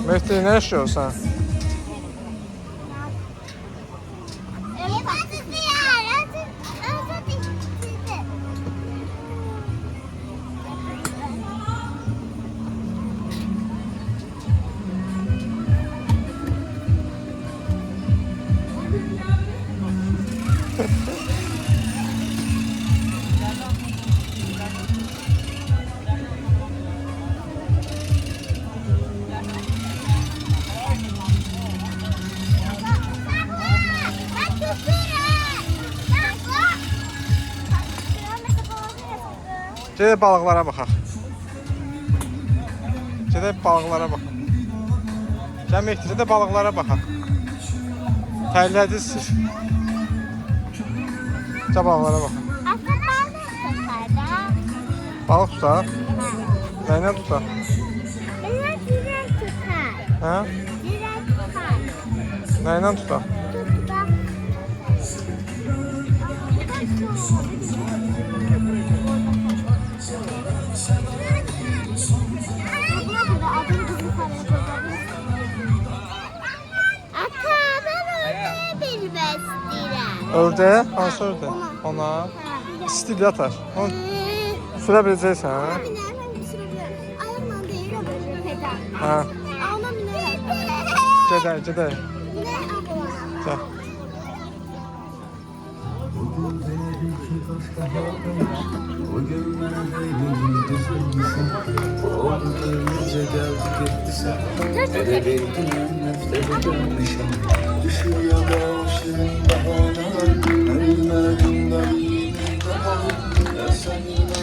Mehdi, ne yaşıyorsan? Gedək balıqlara baxaq. Gedək balıqlara baxaq. Gəl Mehdi, gedək balıqlara baxaq. Tərlədiniz siz. Gəl balıqlara baxaq. Balıq tutaq. Nəylə tutaq? Hə? Nəylə tutaq? Ördək? Hansı ördək? Ona stil yatar. Onu sürə biləcəksən, hə? Hə. Gedək, gedək. Gəl.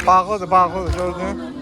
Bağlıdır, bağlıdır, gördün?